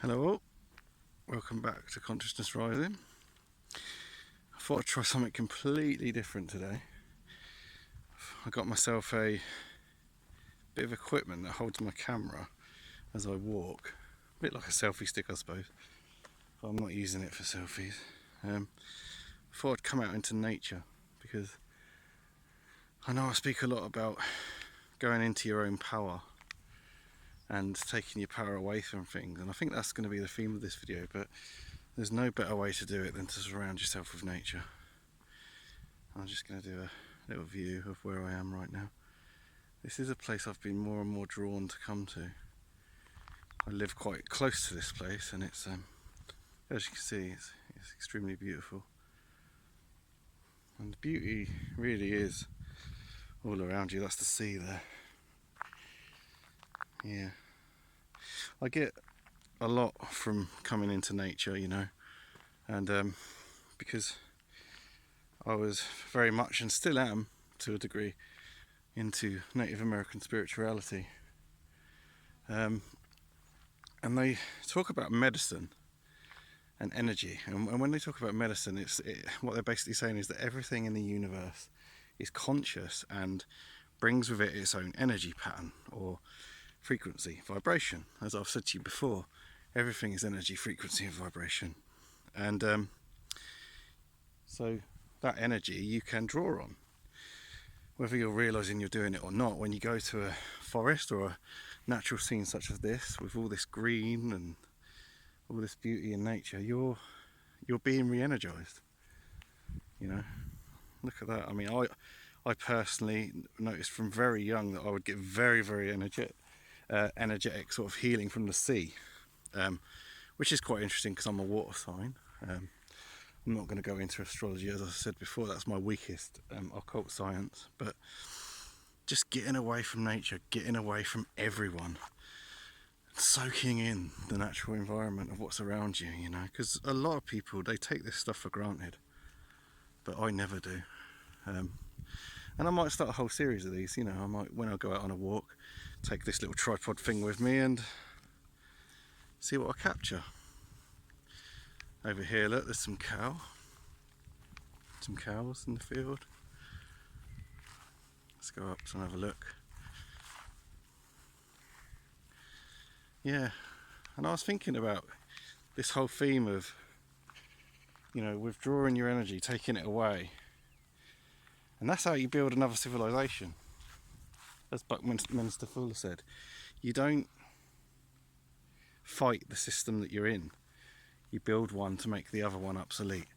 Hello, welcome back to Consciousness Rising. I thought I'd try something completely different today. I got myself a bit of equipment that holds my camera as I walk. A bit like a selfie stick, I suppose, but I'm not using it for selfies. I thought I'd come out into nature because I know I speak a lot about going into your own power and taking your power away from things, and I think that's going to be the theme of this video, but there's no better way to do it than to surround yourself with nature. I'm just going to do a little view of where I am right now. This is a place I've been more and more drawn to come to. I live quite close to this place, and it's, as you can see, it's extremely beautiful. And the beauty really is all around you. That's the sea there. Yeah. I get a lot from coming into nature, you know, and because I was very much, and still am to a degree, into Native American spirituality. And they talk about medicine and energy, and when they talk about medicine, what they're basically saying is that everything in the universe is conscious and brings with it its own energy pattern or frequency, vibration. As I've said to you before, everything is energy, frequency and vibration, and so that energy you can draw on, whether you're realizing you're doing it or not. When you go to a forest or a natural scene such as this, with all this green and all this beauty in nature, you're being re-energized. You know, look at that. I mean, I personally noticed from very young that I would get very, very energetic sort of healing from the sea, which is quite interesting because I'm a water sign. I'm not going to go into astrology, as I said before. That's my weakest occult science. But just getting away from nature, getting away from everyone, soaking in the natural environment of what's around you, you know, because a lot of people, they take this stuff for granted, but I never do. And I might start a whole series of these, you know. I might, when I go out on a walk, take this little tripod thing with me and see what I capture. Over here, look, there's some cows in the field. Let's go up and have a look. Yeah, and I was thinking about this whole theme of, you know, withdrawing your energy, taking it away. And that's how you build another civilization. As Buckminster Fuller said, you don't fight the system that you're in, you build one to make the other one obsolete.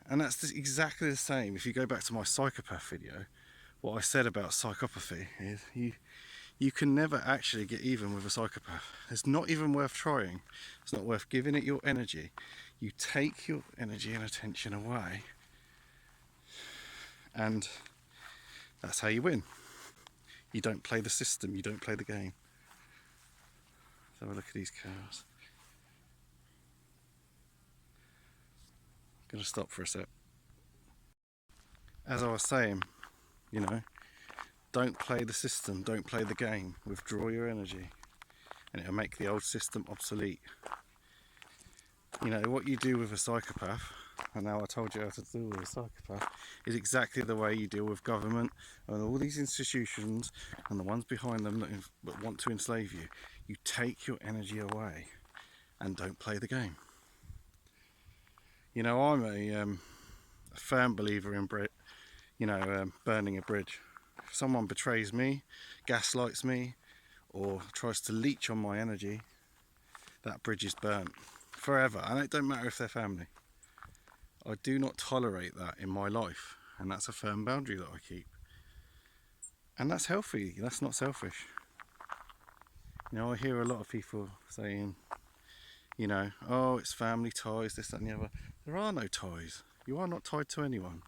And that's exactly the same. If you go back to my psychopath video, what I said about psychopathy is you can never actually get even with a psychopath. It's not even worth trying. It's not worth giving it your energy. You take your energy and attention away, and that's how you win. You don't play the system, you don't play the game. Let's have a look at these cows. I'm going to stop for a sec. As I was saying, you know, don't play the system, don't play the game. Withdraw your energy, and it'll make the old system obsolete. You know, what you do with a psychopath, and now I told you how to deal with a psychopath, is exactly the way you deal with government and all these institutions and the ones behind them that want to enslave you. You take your energy away and don't play the game. You know, I'm a firm believer in burning a bridge. If someone betrays me, gaslights me, or tries to leech on my energy, that bridge is burnt forever, and it don't matter if they're family. I do not tolerate that in my life, and that's a firm boundary that I keep. And that's healthy, that's not selfish. You know, I hear a lot of people saying, you know, oh, it's family ties, this, that and the other. There are no ties. You are not tied to anyone.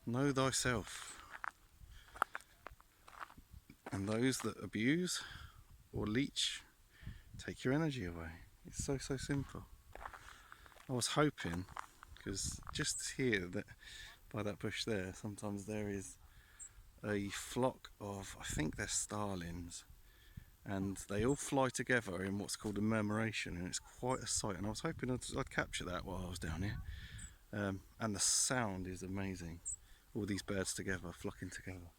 Know thyself. And those that abuse or leech, take your energy away. It's so simple. I was hoping, because just here, that by that bush there, sometimes there is a flock of, I think they're starlings, and they all fly together in what's called a murmuration, and it's quite a sight. And I was hoping I'd capture that while I was down here. And the sound is amazing. All these birds together, flocking together.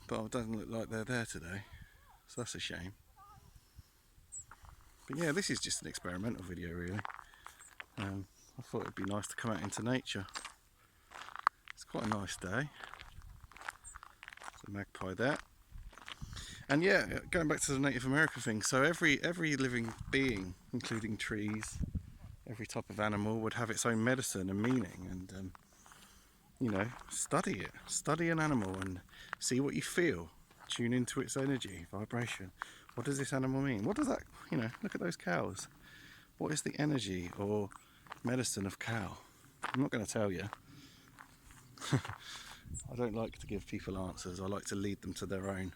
But it doesn't look like they're there today, so that's a shame. But yeah, this is just an experimental video really. I thought it'd be nice to come out into nature. It's quite a nice day. There's a magpie there. And yeah, going back to the Native American thing, so every living being, including trees, every type of animal would have its own medicine and meaning, and you know, study it. Study an animal and see what you feel. Tune into its energy, vibration. What does this animal mean? What does that, you know, look at those cows. What is the energy or medicine of cow? I'm not going to tell you. I don't like to give people answers. I like to lead them to their own.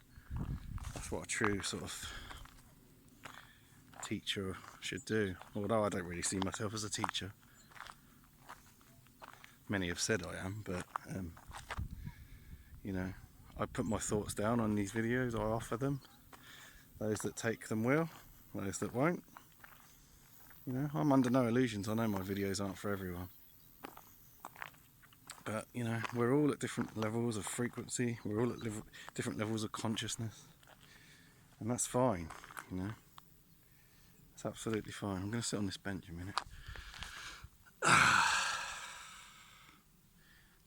That's what a true sort of teacher should do. Although I don't really see myself as a teacher. Many have said I am, but you know, I put my thoughts down on these videos. I offer them. Those that take them will, those that won't. You know, I'm under no illusions. I know my videos aren't for everyone. But, you know, we're all at different levels of frequency. We're all at different levels of consciousness. And that's fine, you know. It's absolutely fine. I'm going to sit on this bench a minute.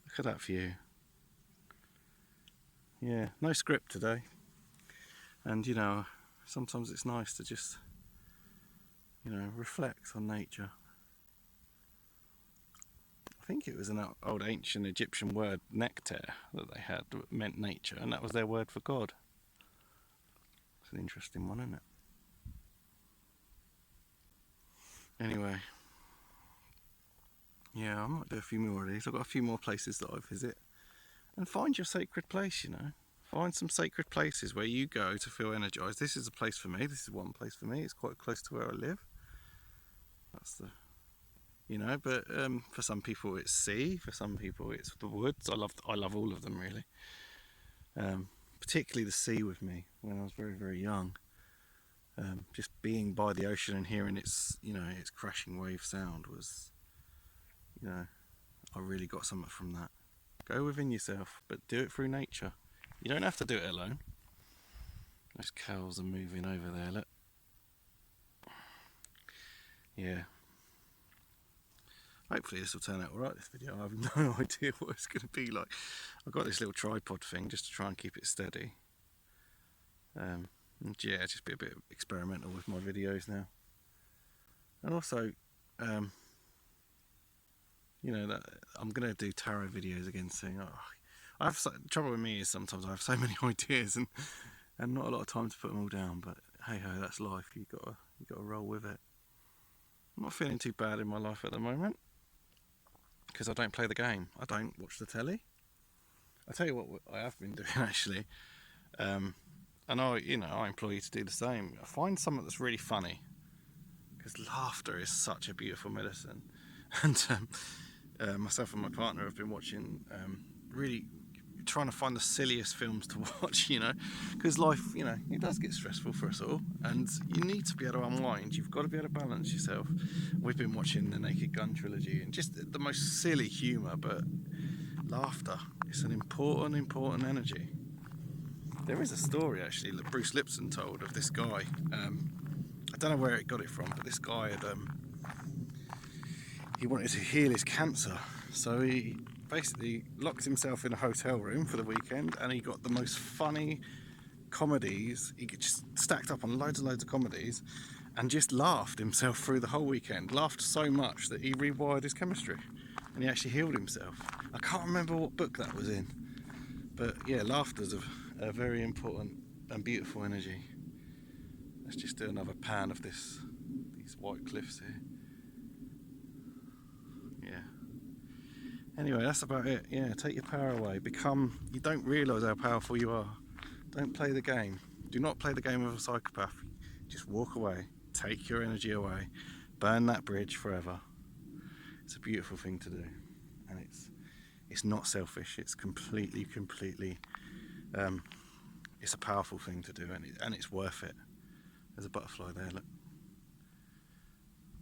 Look at that view. Yeah, no script today. And, you know, sometimes it's nice to just, you know, reflect on nature. I think it was an old ancient Egyptian word, nectar, that they had that meant nature, and that was their word for God. It's an interesting one, isn't it? Anyway, yeah, I might do a few more of these. I've got a few more places that I visit. And find your sacred place, you know. Find some sacred places where you go to feel energised. This is a place for me. This is one place for me. It's quite close to where I live. That's the, you know. But for some people it's sea. For some people it's the woods. I love all of them really. Particularly the sea with me when I was very, very young. Just being by the ocean and hearing its, you know, its crashing wave sound was, you know, I really got something from that. Go within yourself, but do it through nature. You don't have to do it alone. Those cows are moving over there, look. Yeah. Hopefully this will turn out alright, this video. I have no idea what it's going to be like. I've got this little tripod thing just to try and keep it steady. And yeah, just be a bit experimental with my videos now. And also, you know, that I'm going to do tarot videos again soon. I have trouble with me is sometimes I have so many ideas and not a lot of time to put them all down. But hey ho, that's life. You got to roll with it. I'm not feeling too bad in my life at the moment because I don't play the game. I don't watch the telly. I tell you what I have been doing actually, and I implore you to do the same. Find something that's really funny, because laughter is such a beautiful medicine. And myself and my partner have been watching, really trying to find the silliest films to watch, you know, because life, you know, it does get stressful for us all, and you need to be able to unwind. You've got to be able to balance yourself. We've been watching the Naked Gun trilogy, and just the most silly humour, but laughter, it's an important energy. There is a story actually that Bruce Lipton told of this guy. I don't know where it got it from, but this guy had he wanted to heal his cancer, so he basically locked himself in a hotel room for the weekend, and he got the most funny comedies. He just stacked up on loads and loads of comedies, and just laughed himself through the whole weekend. Laughed so much that he rewired his chemistry, and he actually healed himself. I can't remember what book that was in, but yeah, laughter's a very important and beautiful energy. Let's just do another pan of these white cliffs here. Yeah. Anyway, that's about it. Yeah, take your power away. You don't realise how powerful you are. Don't play the game. Do not play the game of a psychopath. Just walk away. Take your energy away. Burn that bridge forever. It's a beautiful thing to do. And it's not selfish. It's completely it's a powerful thing to do, and it's worth it. There's a butterfly there, look.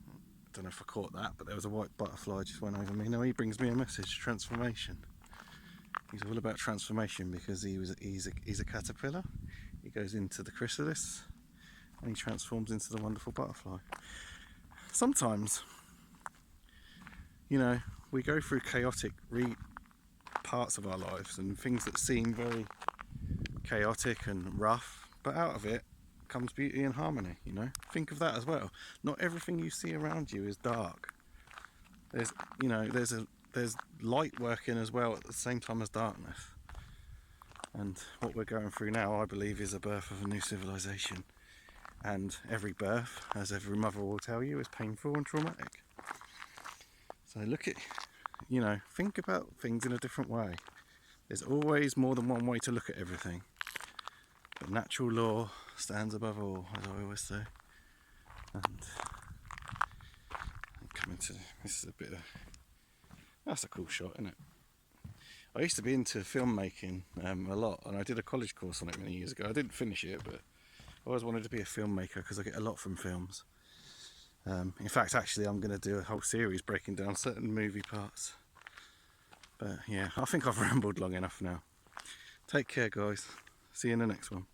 I don't know if I caught that, but there was a white butterfly just went over me. No, he brings me a message, transformation. He's all about transformation because he's a caterpillar. He goes into the chrysalis and he transforms into the wonderful butterfly. Sometimes, you know, we go through chaotic parts of our lives and things that seem very chaotic and rough, but out of it comes beauty and harmony, you know. Think of that as well. Not everything you see around you is dark. There's, you know, there's light working as well at the same time as darkness. And what we're going through now, I believe, is a birth of a new civilization. And every birth, as every mother will tell you, is painful and traumatic. So look at, you know, think about things in a different way. There's always more than one way to look at everything. But natural law stands above all, as I always say. And I'm coming to, this is a bit of, that's a cool shot, isn't it? I used to be into filmmaking a lot, and I did a college course on it many years ago. I didn't finish it, but I always wanted to be a filmmaker because I get a lot from films. In fact, actually, I'm going to do a whole series breaking down certain movie parts. But yeah, I think I've rambled long enough now. Take care, guys. See you in the next one.